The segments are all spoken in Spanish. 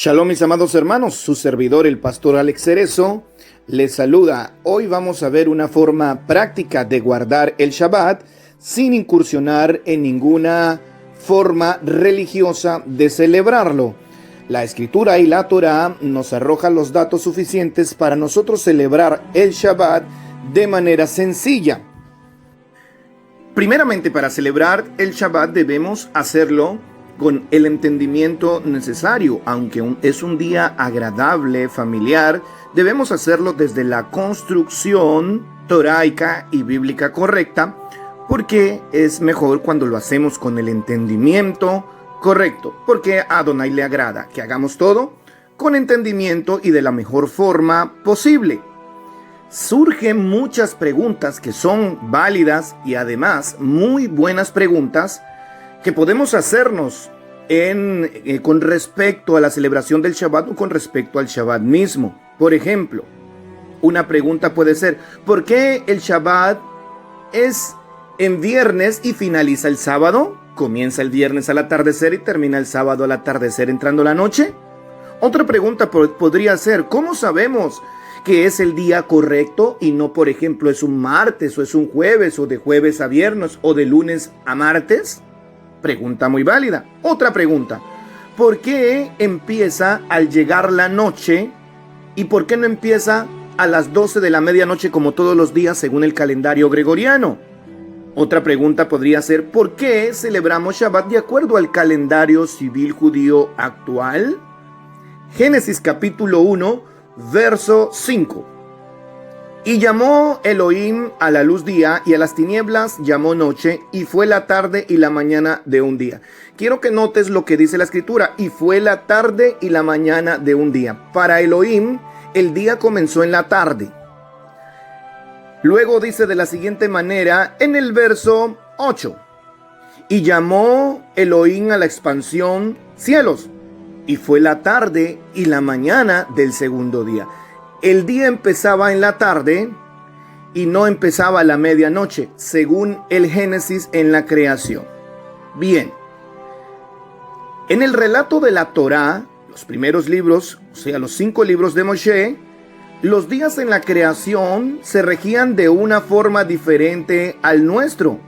Shalom, mis amados hermanos, su servidor el pastor Alex Cerezo les saluda. Hoy vamos a ver una forma práctica de guardar el Shabbat sin incursionar en ninguna forma religiosa de celebrarlo. La Escritura y la Torá nos arrojan los datos suficientes para nosotros celebrar el Shabbat de manera sencilla. Primeramente, para celebrar el Shabbat debemos hacerlo con el entendimiento necesario. Aunque es un día agradable, familiar, debemos hacerlo desde la construcción toraica y bíblica correcta, porque es mejor cuando lo hacemos con el entendimiento correcto, porque a Adonai le agrada que hagamos todo con entendimiento y de la mejor forma posible. Surgen muchas preguntas que son válidas y además muy buenas preguntas que podemos hacernos con respecto a la celebración del Shabbat o con respecto al Shabbat mismo. Por ejemplo, una pregunta puede ser: ¿por qué el Shabbat es en viernes y finaliza el sábado? ¿Comienza el viernes al atardecer y termina el sábado al atardecer entrando la noche? Otra pregunta podría ser: ¿cómo sabemos que es el día correcto y no, por ejemplo, es un martes o es un jueves o de jueves a viernes o de lunes a martes? Pregunta muy válida. Otra pregunta: ¿por qué empieza al llegar la noche y por qué no empieza a las 12 de la medianoche como todos los días según el calendario gregoriano? Otra pregunta podría ser: ¿por qué celebramos Shabbat de acuerdo al calendario civil judío actual? Génesis capítulo 1, verso 5. Y llamó Elohim a la luz día, y a las tinieblas llamó noche, y fue la tarde y la mañana de un día. Quiero que notes lo que dice la Escritura: y fue la tarde y la mañana de un día. Para Elohim, el día comenzó en la tarde. Luego dice de la siguiente manera en el verso 8: y llamó Elohim a la expansión cielos, y fue la tarde y la mañana del segundo día. El día empezaba en la tarde y no empezaba a la medianoche, según el Génesis en la creación. Bien, en el relato de la Torá, los primeros libros, o sea, los 5 libros de Moshe, los días en la creación se regían de una forma diferente al nuestro.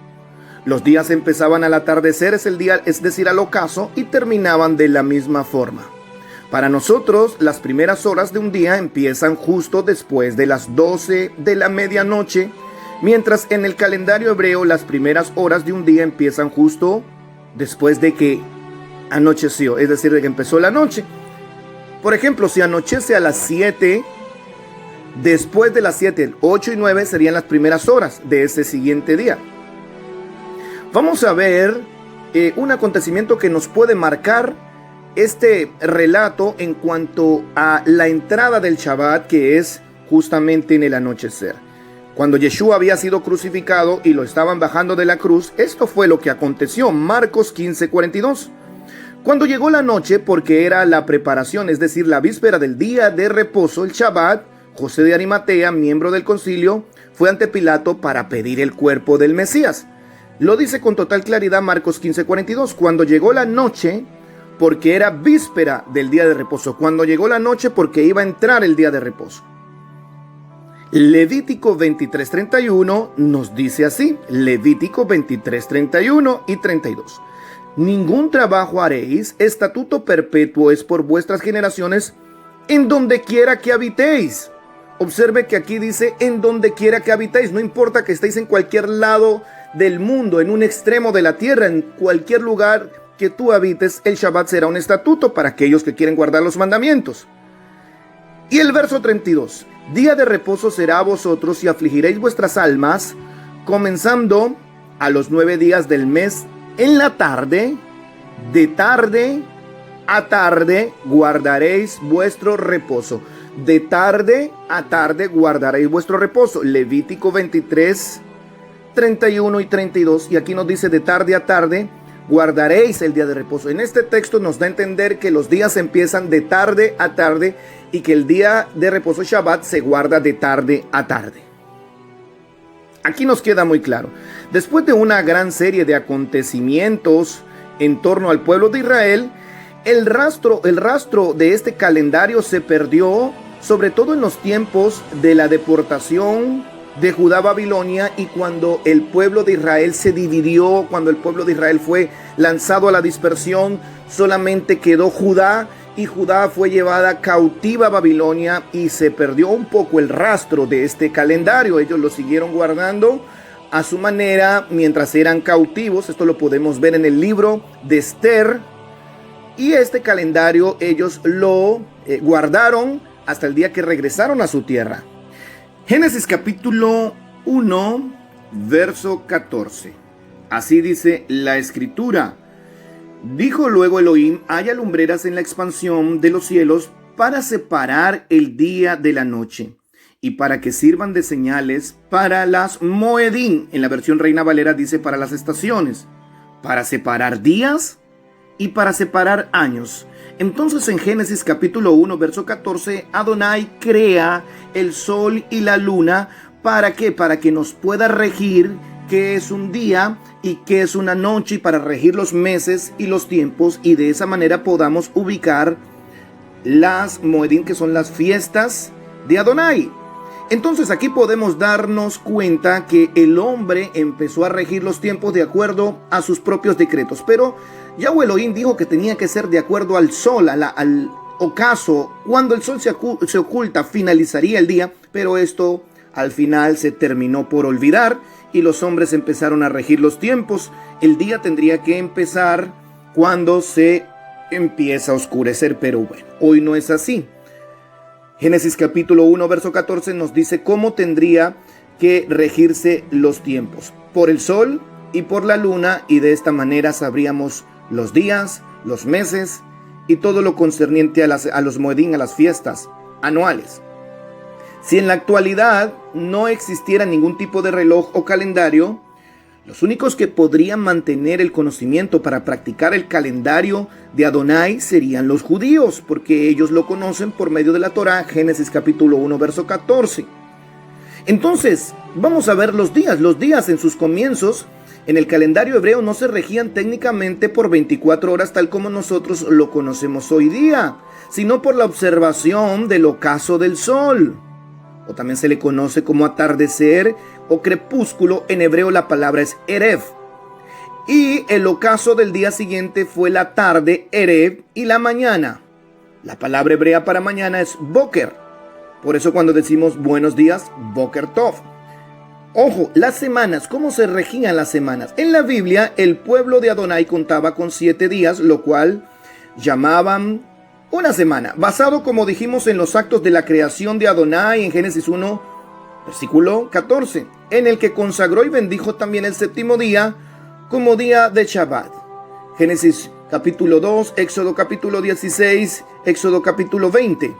Los días empezaban al atardecer, es decir, al ocaso, y terminaban de la misma forma. Para nosotros, las primeras horas de un día empiezan justo después de las 12 de la medianoche, mientras en el calendario hebreo las primeras horas de un día empiezan justo después de que anocheció, es decir, de que empezó la noche. Por ejemplo, si anochece a las 7, después de las 7, 8 y 9 serían las primeras horas de ese siguiente día. Vamos a ver un acontecimiento que nos puede marcar este relato en cuanto a la entrada del Shabbat, que es justamente en el anochecer. Cuando Yeshua había sido crucificado y lo estaban bajando de la cruz, esto fue lo que aconteció. Marcos 15:42. Cuando llegó la noche, porque era la preparación, es decir, la víspera del día de reposo, el Shabbat, José de Arimatea, miembro del concilio, fue ante Pilato para pedir el cuerpo del Mesías. Lo dice con total claridad Marcos 15:42. Cuando llegó la noche, porque era víspera del día de reposo. Cuando llegó la noche, porque iba a entrar el día de reposo. Levítico 23:31 nos dice así. Levítico 23:31 y 32. Ningún trabajo haréis, estatuto perpetuo es por vuestras generaciones, en donde quiera que habitéis. Observe que aquí dice en donde quiera que habitéis. No importa que estéis en cualquier lado del mundo, en un extremo de la tierra, en cualquier lugar que tú habites, el Shabbat será un estatuto para aquellos que quieren guardar los mandamientos. Y el verso 32: día de reposo será a vosotros y afligiréis vuestras almas, comenzando a los 9 días del mes en la tarde, de tarde a tarde guardaréis vuestro reposo. De tarde a tarde guardaréis vuestro reposo. Levítico 23, 31 y 32. Y aquí nos dice de tarde a tarde guardaréis el día de reposo. En este texto nos da a entender que los días empiezan de tarde a tarde y que el día de reposo Shabbat se guarda de tarde a tarde. Aquí nos queda muy claro. Después de una gran serie de acontecimientos en torno al pueblo de Israel, El rastro de este calendario se perdió, sobre todo en los tiempos de la deportación de Judá a Babilonia y cuando el pueblo de Israel se dividió, cuando el pueblo de Israel fue lanzado a la dispersión, solamente quedó Judá y Judá fue llevada cautiva a Babilonia y se perdió un poco el rastro de este calendario. Ellos lo siguieron guardando a su manera mientras eran cautivos. Esto lo podemos ver en el libro de Esther. Y este calendario ellos lo guardaron hasta el día que regresaron a su tierra. Génesis capítulo 1, verso 14. Así dice la escritura. Dijo luego Elohim: haya lumbreras en la expansión de los cielos para separar el día de la noche y para que sirvan de señales para las moedín. En la versión Reina Valera dice para las estaciones, para separar días y para separar años. Entonces en Génesis capítulo 1 verso 14, Adonai crea el sol y la luna. ¿Para qué? Para que nos pueda regir qué es un día y qué es una noche, y para regir los meses y los tiempos, y de esa manera podamos ubicar las moedín, que son las fiestas de Adonai. Entonces aquí podemos darnos cuenta que el hombre empezó a regir los tiempos de acuerdo a sus propios decretos, pero Yahweh Elohim dijo que tenía que ser de acuerdo al sol, al ocaso. Cuando el sol se oculta, finalizaría el día, pero esto al final se terminó por olvidar y los hombres empezaron a regir los tiempos. El día tendría que empezar cuando se empieza a oscurecer, pero bueno, hoy no es así. Génesis capítulo 1 verso 14 nos dice cómo tendría que regirse los tiempos: por el sol y por la luna, y de esta manera sabríamos los días, los meses y todo lo concerniente a los moedín, a las fiestas anuales. Si en la actualidad no existiera ningún tipo de reloj o calendario, los únicos que podrían mantener el conocimiento para practicar el calendario de Adonai serían los judíos, porque ellos lo conocen por medio de la Torá, Génesis capítulo 1 verso 14. Entonces vamos a ver los días. Los días en sus comienzos en el calendario hebreo no se regían técnicamente por 24 horas tal como nosotros lo conocemos hoy día, sino por la observación del ocaso del sol, o también se le conoce como atardecer o crepúsculo. En hebreo la palabra es erev. Y el ocaso del día siguiente fue la tarde, erev, y la mañana. La palabra hebrea para mañana es boker. Por eso cuando decimos buenos días, boker tov. Ojo, las semanas, ¿cómo se regían las semanas? En la Biblia, el pueblo de Adonai contaba con 7 días, lo cual llamaban una semana, basado, como dijimos, en los actos de la creación de Adonai en Génesis 1, versículo 14, en el que consagró y bendijo también el séptimo día como día de Shabbat. Génesis capítulo 2, Éxodo capítulo 16, Éxodo capítulo 20.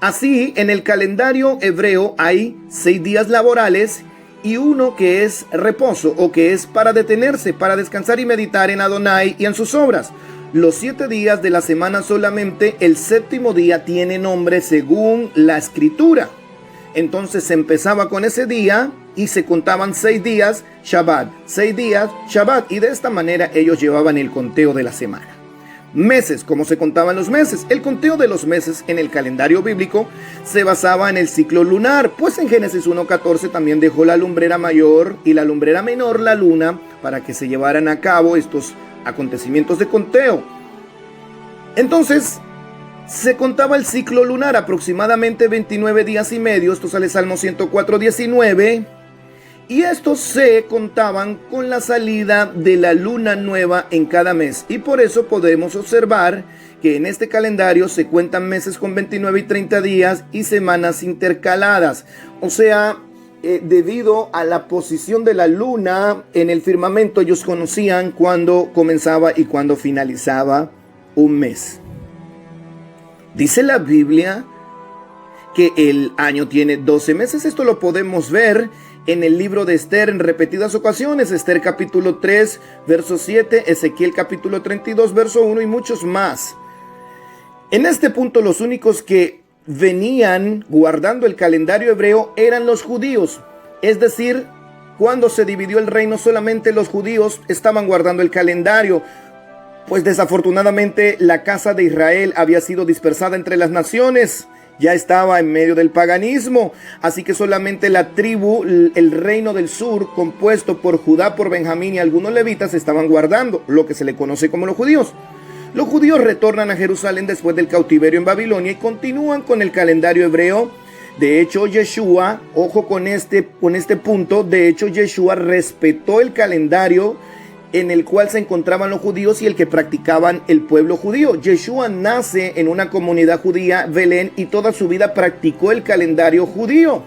Así, en el calendario hebreo hay 6 días laborales y uno que es reposo, o que es para detenerse, para descansar y meditar en Adonai y en sus obras. Los 7 días de la semana solamente, el séptimo día tiene nombre según la escritura. Entonces se empezaba con ese día y se contaban 6 días Shabbat, 6 días Shabbat, y de esta manera ellos llevaban el conteo de la semana. Meses, ¿cómo se contaban los meses? El conteo de los meses en el calendario bíblico se basaba en el ciclo lunar, pues en Génesis 1:14 también dejó la lumbrera mayor y la lumbrera menor, la luna, para que se llevaran a cabo estos acontecimientos de conteo. Entonces se contaba el ciclo lunar, aproximadamente 29 días y medio. Esto sale Salmo 104:19. Y estos se contaban con la salida de la luna nueva en cada mes. Y por eso podemos observar que en este calendario se cuentan meses con 29 y 30 días y semanas intercaladas. O sea, debido a la posición de la luna en el firmamento, ellos conocían cuándo comenzaba y cuándo finalizaba un mes. Dice la Biblia que el año tiene 12 meses. Esto lo podemos ver en el libro de Esther en repetidas ocasiones. Esther capítulo 3, verso 7, Ezequiel capítulo 32, verso 1 y muchos más. En este punto los únicos que venían guardando el calendario hebreo eran los judíos. Es decir, cuando se dividió el reino, solamente los judíos estaban guardando el calendario. Pues desafortunadamente la casa de Israel había sido dispersada entre las naciones. Ya estaba en medio del paganismo, así que solamente la tribu, el reino del sur, compuesto por Judá, por Benjamín y algunos levitas, estaban guardando lo que se le conoce como los judíos. Los judíos retornan a Jerusalén después del cautiverio en Babilonia y continúan con el calendario hebreo. De hecho, Yeshua, ojo con este punto, de hecho Yeshua respetó el calendario en el cual se encontraban los judíos y el que practicaban el pueblo judío. Yeshua nace en una comunidad judía, Belén, y toda su vida practicó el calendario judío.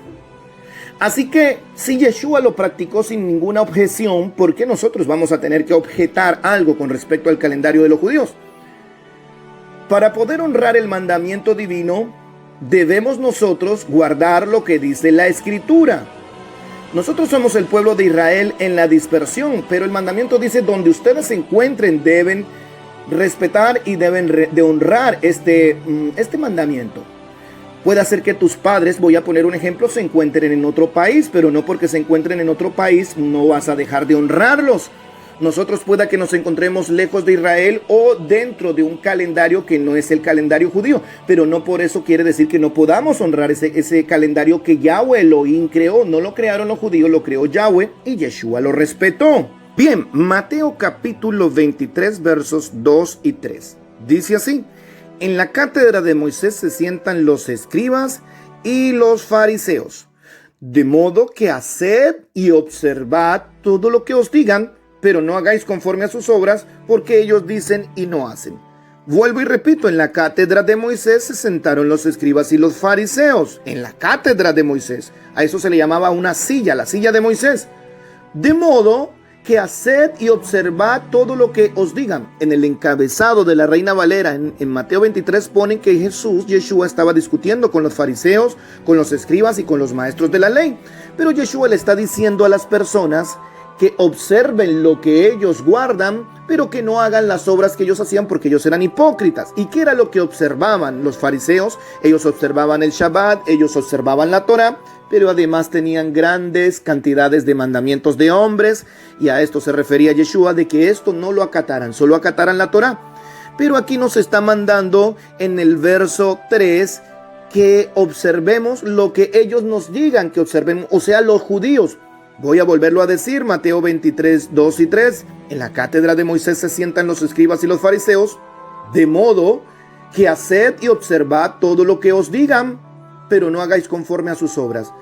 Así que si Yeshua lo practicó sin ninguna objeción, ¿por qué nosotros vamos a tener que objetar algo con respecto al calendario de los judíos? Para poder honrar el mandamiento divino, debemos nosotros guardar lo que dice la Escritura. Nosotros somos el pueblo de Israel en la dispersión, pero el mandamiento dice: donde ustedes se encuentren deben respetar y deben de honrar este mandamiento. Puede ser que tus padres, voy a poner un ejemplo, se encuentren en otro país, pero no porque se encuentren en otro país no vas a dejar de honrarlos. Nosotros pueda que nos encontremos lejos de Israel o dentro de un calendario que no es el calendario judío, pero no por eso quiere decir que no podamos honrar ese calendario que Yahweh Elohim creó. No lo crearon los judíos, lo creó Yahweh y Yeshua lo respetó. Bien, Mateo capítulo 23 versos 2 y 3. Dice así: en la cátedra de Moisés se sientan los escribas y los fariseos, de modo que haced y observad todo lo que os digan, pero no hagáis conforme a sus obras, porque ellos dicen y no hacen. Vuelvo y repito, en la cátedra de Moisés se sentaron los escribas y los fariseos. En la cátedra de Moisés. A eso se le llamaba una silla, la silla de Moisés. De modo que haced y observad todo lo que os digan. En el encabezado de la Reina Valera, en Mateo 23, ponen que Yeshua estaba discutiendo con los fariseos, con los escribas y con los maestros de la ley. Pero Yeshua le está diciendo a las personas que observen lo que ellos guardan, pero que no hagan las obras que ellos hacían, porque ellos eran hipócritas. ¿Y qué era lo que observaban los fariseos? Ellos observaban el Shabbat, ellos observaban la Torah, pero además tenían grandes cantidades de mandamientos de hombres, y a esto se refería Yeshua, de que esto no lo acataran, solo acataran la Torah. Pero aquí nos está mandando en el verso 3 que observemos lo que ellos nos digan que observemos, o sea, los judíos. Voy a volverlo a decir, Mateo 23, 2 y 3. En la cátedra de Moisés se sientan los escribas y los fariseos, de modo que haced y observad todo lo que os digan, pero no hagáis conforme a sus obras.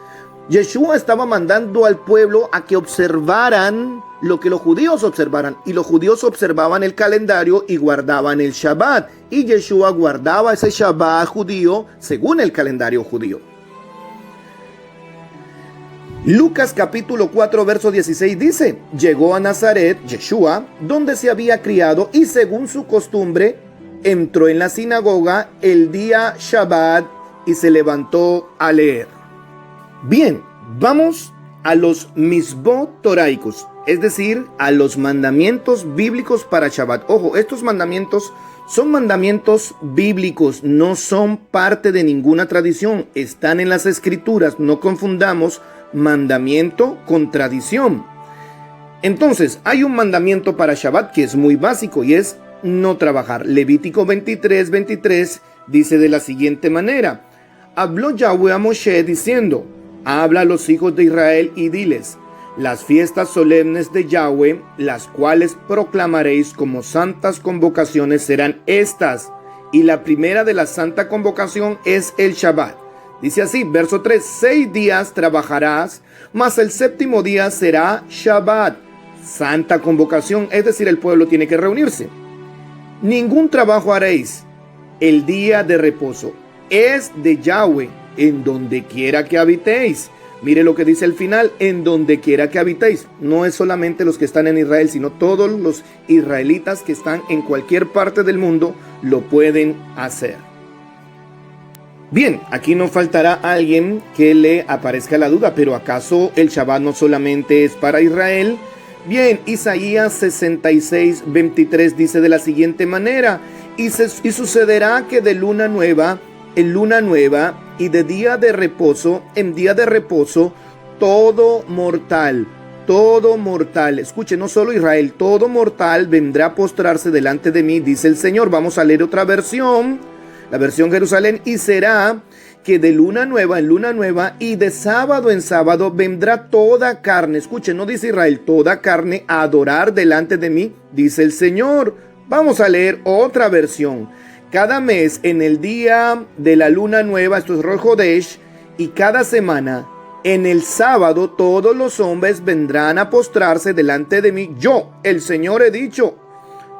Yeshua estaba mandando al pueblo a que observaran lo que los judíos observaran, y los judíos observaban el calendario y guardaban el Shabbat, y Yeshua guardaba ese Shabbat judío según el calendario judío. Lucas capítulo 4 verso 16 dice: llegó a Nazaret, Yeshua, donde se había criado, y según su costumbre, entró en la sinagoga el día Shabbat y se levantó a leer. Bien, vamos a los misbot toraicos, es decir, a los mandamientos bíblicos para Shabbat. Ojo, estos mandamientos son mandamientos bíblicos, no son parte de ninguna tradición, están en las escrituras, no confundamos mandamiento con tradición. Entonces, hay un mandamiento para Shabbat que es muy básico y es no trabajar. Levítico 23 dice de la siguiente manera: habló Yahweh a Moshe diciendo: habla a los hijos de Israel y diles: las fiestas solemnes de Yahweh, las cuales proclamaréis como santas convocaciones, serán estas, y la primera de la santa convocación es el Shabbat. Dice así, verso 3: 6 días trabajarás, mas el séptimo día será Shabbat, santa convocación, es decir, el pueblo tiene que reunirse. Ningún trabajo haréis, el día de reposo es de Yahweh, en donde quiera que habitéis. Mire lo que dice al final: en donde quiera que habitéis. No es solamente los que están en Israel, sino todos los israelitas que están en cualquier parte del mundo lo pueden hacer. Bien, aquí no faltará alguien que le aparezca la duda, pero ¿acaso el Shabbat no solamente es para Israel? Bien, Isaías 66, 23 dice de la siguiente manera: y sucederá que de luna nueva en luna nueva y de día de reposo en día de reposo, todo mortal todo mortal, escuche, no solo Israel, todo mortal vendrá a postrarse delante de mí, dice el Señor. Vamos a leer otra versión, la versión Jerusalén. Y será que de luna nueva en luna nueva y de sábado en sábado vendrá toda carne, escuche, no dice Israel, toda carne a adorar delante de mí, dice el Señor. Vamos a leer otra versión. Cada mes en el día de la luna nueva, esto es Rosh Hodesh, y cada semana en el sábado todos los hombres vendrán a postrarse delante de mí. Yo, el Señor, he dicho.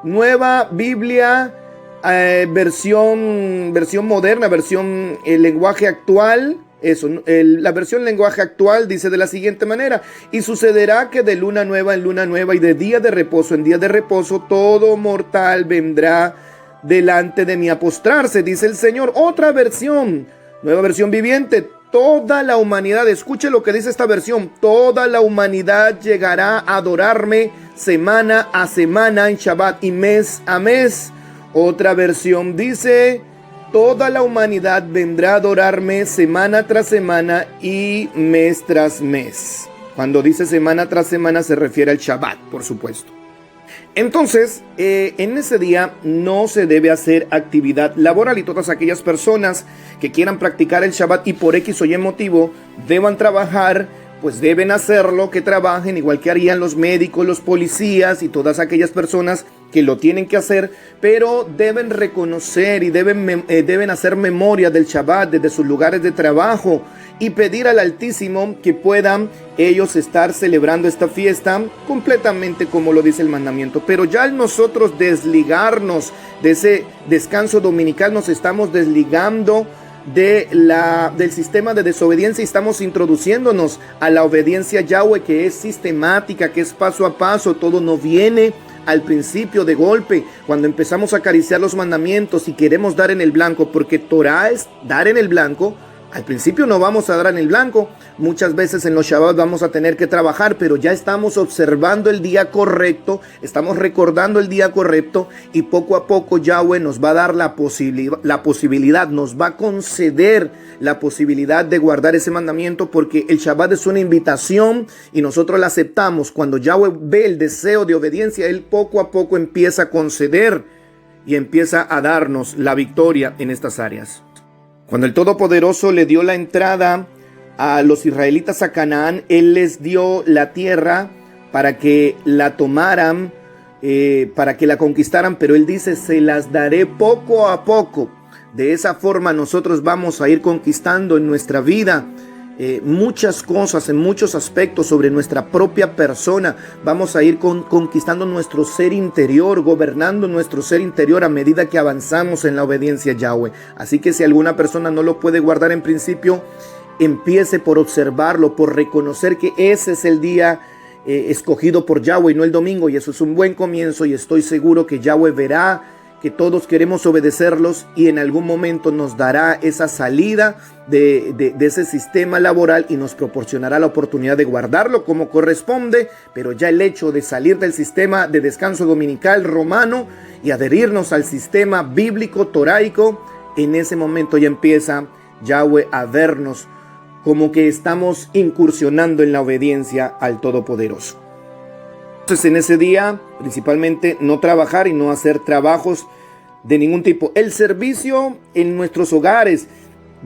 Nueva Biblia, versión moderna, versión lenguaje actual. Eso, la versión lenguaje actual dice de la siguiente manera: y sucederá que de luna nueva en luna nueva y de día de reposo en día de reposo todo mortal vendrá delante de mí a postrarse, dice el Señor. Otra versión, nueva versión viviente. Toda la humanidad, escuche lo que dice esta versión, toda la humanidad llegará a adorarme semana a semana en Shabbat y mes a mes. Otra versión dice, toda la humanidad vendrá a adorarme semana tras semana y mes tras mes. Cuando dice semana tras semana se refiere al Shabbat, por supuesto. Entonces, en ese día no se debe hacer actividad laboral y todas aquellas personas que quieran practicar el Shabbat y por X o Y motivo deban trabajar, pues deben hacerlo, que trabajen igual que harían los médicos, los policías y todas aquellas personas que lo tienen que hacer, pero deben reconocer y deben hacer memoria del Shabbat desde sus lugares de trabajo y pedir al Altísimo que puedan ellos estar celebrando esta fiesta completamente como lo dice el mandamiento. Pero ya al nosotros desligarnos de ese descanso dominical, nos estamos desligando del sistema de desobediencia y estamos introduciéndonos a la obediencia a Yahweh, que es sistemática, que es paso a paso. Todo no viene al principio de golpe, cuando empezamos a acariciar los mandamientos y queremos dar en el blanco, porque Torah es dar en el blanco. Al principio no vamos a dar en el blanco, muchas veces en los Shabbat vamos a tener que trabajar, pero ya estamos observando el día correcto, estamos recordando el día correcto y poco a poco Yahweh nos va a dar la posibilidad, nos va a conceder la posibilidad de guardar ese mandamiento, porque el Shabbat es una invitación y nosotros la aceptamos. Cuando Yahweh ve el deseo de obediencia, Él poco a poco empieza a conceder y empieza a darnos la victoria en estas áreas. Cuando el Todopoderoso le dio la entrada a los israelitas a Canaán, Él les dio la tierra para que la tomaran, para que la conquistaran, pero Él dice, se las daré poco a poco. De esa forma nosotros vamos a ir conquistando en nuestra vida muchas cosas, en muchos aspectos sobre nuestra propia persona. Vamos a ir conquistando nuestro ser interior, gobernando nuestro ser interior a medida que avanzamos en la obediencia a Yahweh. Así que si alguna persona no lo puede guardar en principio, empiece por observarlo, por reconocer que ese es el día escogido por Yahweh y no el domingo, y eso es un buen comienzo, y estoy seguro que Yahweh verá que todos queremos obedecerlos y en algún momento nos dará esa salida de ese sistema laboral y nos proporcionará la oportunidad de guardarlo como corresponde. Pero ya el hecho de salir del sistema de descanso dominical romano y adherirnos al sistema bíblico toraico, en ese momento ya empieza Yahweh a vernos como que estamos incursionando en la obediencia al Todopoderoso. Entonces en ese día principalmente no trabajar y no hacer trabajos de ningún tipo. El servicio en nuestros hogares,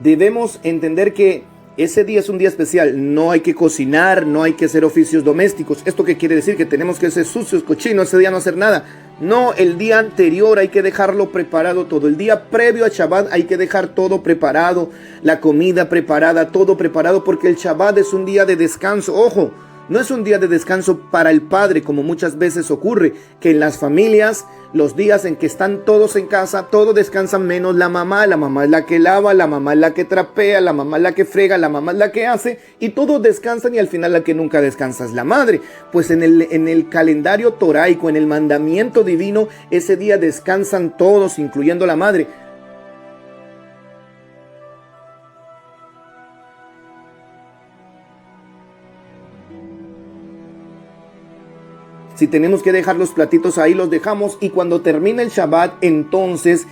debemos entender que ese día es un día especial. No hay que cocinar, no hay que hacer oficios domésticos. ¿Esto qué quiere decir? Que tenemos que ser sucios, cochinos, ese día no hacer nada. No, el día anterior hay que dejarlo preparado todo. El día previo a Shabbat hay que dejar todo preparado, la comida preparada, todo preparado, porque el Shabbat es un día de descanso. Ojo, no es un día de descanso para el padre, como muchas veces ocurre, que en las familias, los días en que están todos en casa, todos descansan menos la mamá. La mamá es la que lava, la mamá es la que trapea, la mamá es la que frega, la mamá es la que hace, y todos descansan, y al final la que nunca descansa es la madre. Pues en el calendario toraico, en el mandamiento divino, ese día descansan todos, incluyendo la madre. Si tenemos que dejar los platitos ahí, los dejamos, y cuando termine el Shabbat, entonces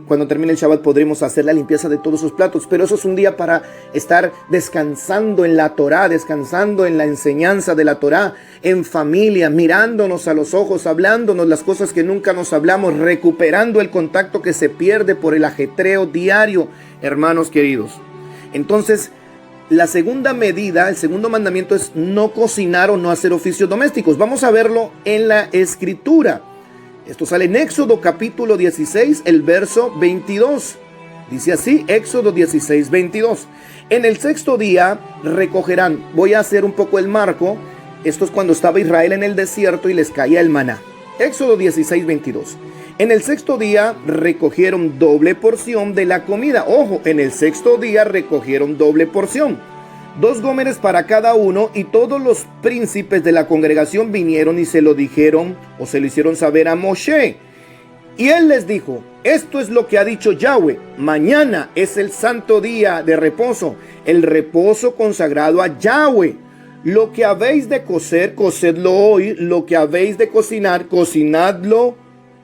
cuando termine el Shabbat podremos hacer la limpieza de todos esos platos. Pero eso es un día para estar descansando en la Torá, descansando en la enseñanza de la Torá, en familia, mirándonos a los ojos, hablándonos las cosas que nunca nos hablamos, recuperando el contacto que se pierde por el ajetreo diario, hermanos queridos. Entonces, la segunda medida, el segundo mandamiento es no cocinar o no hacer oficios domésticos. Vamos a verlo en la Escritura. Esto sale en Éxodo capítulo 16, el verso 22. Dice así, Éxodo 16, 22. En el sexto día recogerán. Voy a hacer un poco el marco. Esto es cuando estaba Israel en el desierto y les caía el maná. Éxodo 16, 22. En el sexto día recogieron doble porción de la comida. Ojo, en el sexto día recogieron doble porción. 2 gómeres para cada uno, y todos los príncipes de la congregación vinieron y se lo dijeron o se lo hicieron saber a Moshe. Y él les dijo: esto es lo que ha dicho Yahweh: mañana es el santo día de reposo, el reposo consagrado a Yahweh. Lo que habéis de cocer, cocedlo hoy. Lo que habéis de cocinar, cocinadlo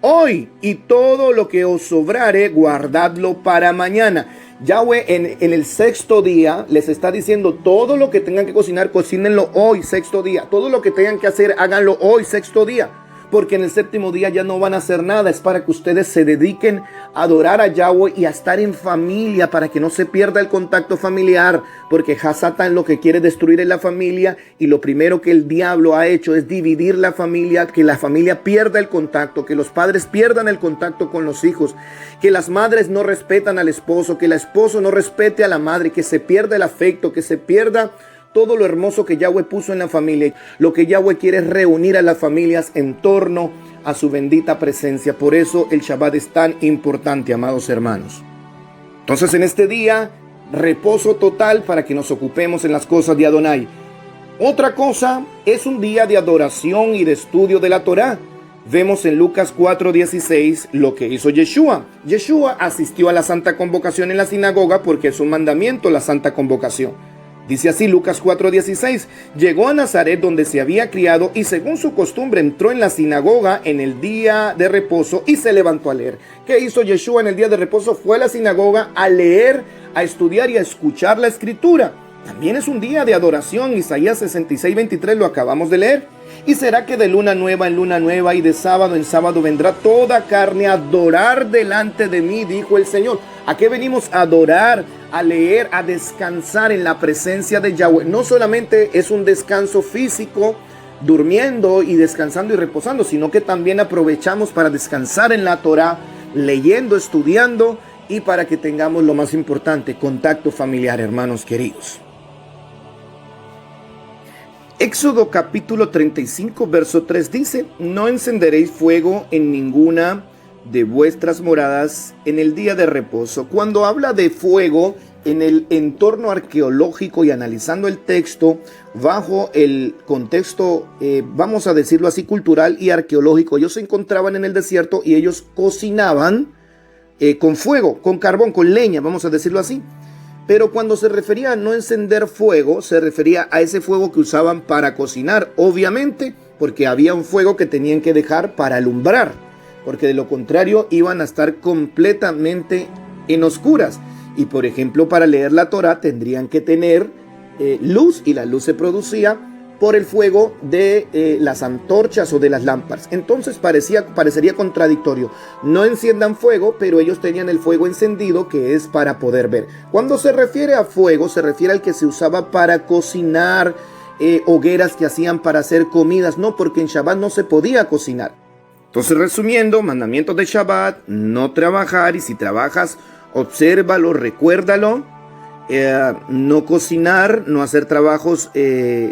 hoy. Y todo lo que os sobrare, guardadlo para mañana. Yahweh en el sexto día les está diciendo: todo lo que tengan que cocinar, cocínenlo hoy, sexto día. Todo lo que tengan que hacer, háganlo hoy, sexto día. Porque en el séptimo día ya no van a hacer nada. Es para que ustedes se dediquen a adorar a Yahweh y a estar en familia, para que no se pierda el contacto familiar. Porque Hasatán lo que quiere destruir es la familia, y lo primero que el diablo ha hecho es dividir la familia, que la familia pierda el contacto, que los padres pierdan el contacto con los hijos, que las madres no respetan al esposo, que el esposo no respete a la madre, que se pierda el afecto, que se pierda todo lo hermoso que Yahweh puso en la familia. Lo que Yahweh quiere es reunir a las familias en torno a su bendita presencia. Por eso el Shabbat es tan importante, amados hermanos. Entonces, en este día, reposo total para que nos ocupemos en las cosas de Adonai. Otra cosa, es un día de adoración y de estudio de la Torá. Vemos en Lucas 4:16 lo que hizo Yeshua. Yeshua asistió a la Santa Convocación en la sinagoga porque es un mandamiento la Santa Convocación. Dice así Lucas 4:16, llegó a Nazaret donde se había criado, y según su costumbre entró en la sinagoga en el día de reposo y se levantó a leer. ¿Qué hizo Yeshua en el día de reposo? Fue a la sinagoga a leer, a estudiar y a escuchar la Escritura. También es un día de adoración. Isaías 66:23 lo acabamos de leer. Y será que de luna nueva en luna nueva y de sábado en sábado vendrá toda carne a adorar delante de mí, dijo el Señor. ¿A qué venimos? A adorar, a leer, a descansar en la presencia de Yahweh. No solamente es un descanso físico, durmiendo y descansando y reposando, sino que también aprovechamos para descansar en la Torá, leyendo, estudiando, y para que tengamos lo más importante, contacto familiar, hermanos queridos. Éxodo capítulo 35, verso 3 dice: no encenderéis fuego en ninguna de vuestras moradas en el día de reposo. Cuando habla de fuego en el entorno arqueológico y analizando el texto bajo el contexto, vamos a decirlo así, cultural y arqueológico, ellos se encontraban en el desierto y ellos cocinaban con fuego, con carbón, con leña, vamos a decirlo así. Pero cuando se refería a no encender fuego, se refería a ese fuego que usaban para cocinar, obviamente, porque había un fuego que tenían que dejar para alumbrar, porque de lo contrario iban a estar completamente en oscuras. Y por ejemplo, para leer la Torá tendrían que tener luz, y la luz se producía por el fuego de las antorchas o de las lámparas. Entonces parecería contradictorio. No enciendan fuego, pero ellos tenían el fuego encendido, que es para poder ver. Cuando se refiere a fuego, se refiere al que se usaba para cocinar, hogueras que hacían para hacer comidas. No, porque en Shabbat no se podía cocinar. Entonces, resumiendo, mandamientos de Shabbat: no trabajar, y si trabajas, obsérvalo, recuérdalo. No cocinar, no hacer trabajos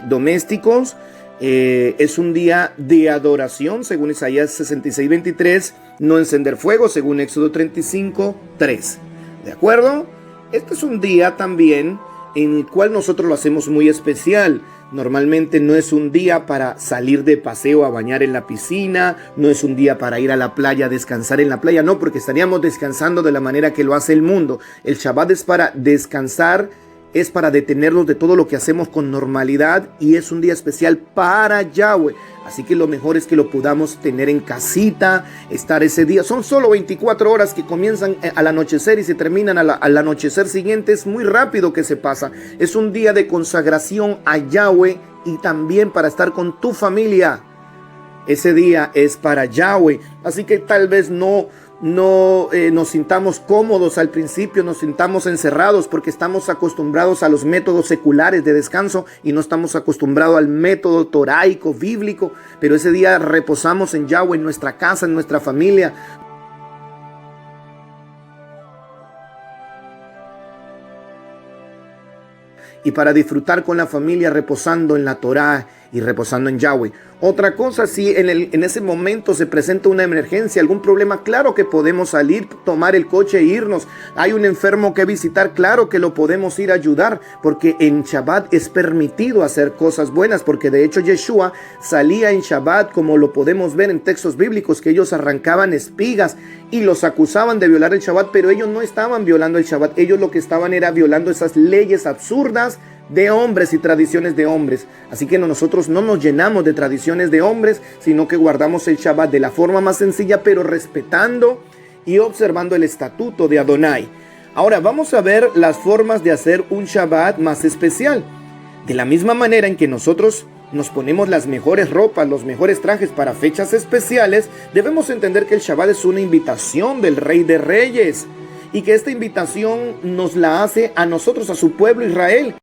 domésticos. Es un día de adoración, según Isaías 66:23. No encender fuego, según Éxodo 35:3. ¿De acuerdo? Este es un día también en el cual nosotros lo hacemos muy especial. Normalmente no es un día para salir de paseo a bañar en la piscina, no es un día para ir a la playa a descansar en la playa, no, porque estaríamos descansando de la manera que lo hace el mundo. El Shabbat es para descansar, es para detenernos de todo lo que hacemos con normalidad, y es un día especial para Yahweh. Así que lo mejor es que lo podamos tener en casita, estar ese día. Son solo 24 horas que comienzan al anochecer y se terminan al anochecer siguiente. Es muy rápido que se pasa. Es un día de consagración a Yahweh y también para estar con tu familia. Ese día es para Yahweh. Así que tal vez no nos sintamos cómodos al principio, nos sintamos encerrados porque estamos acostumbrados a los métodos seculares de descanso y no estamos acostumbrados al método toraico, bíblico. Pero ese día reposamos en Yahweh, en nuestra casa, en nuestra familia. Y para disfrutar con la familia reposando en la Torá y reposando en Yahweh. Otra cosa, si en ese momento se presenta una emergencia, algún problema, claro que podemos salir, tomar el coche e irnos. Hay un enfermo que visitar, claro que lo podemos ir a ayudar, porque en Shabbat es permitido hacer cosas buenas, porque de hecho Yeshua salía en Shabbat, como lo podemos ver en textos bíblicos, que ellos arrancaban espigas y los acusaban de violar el Shabbat, pero ellos no estaban violando el Shabbat, ellos lo que estaban era violando esas leyes absurdas de hombres y tradiciones de hombres. Así que nosotros no nos llenamos de tradiciones de hombres, sino que guardamos el Shabbat de la forma más sencilla, pero respetando y observando el estatuto de Adonai. Ahora vamos a ver las formas de hacer un Shabbat más especial. De la misma manera en que nosotros nos ponemos las mejores ropas, los mejores trajes para fechas especiales, debemos entender que el Shabbat es una invitación del Rey de Reyes y que esta invitación nos la hace a nosotros, a su pueblo Israel.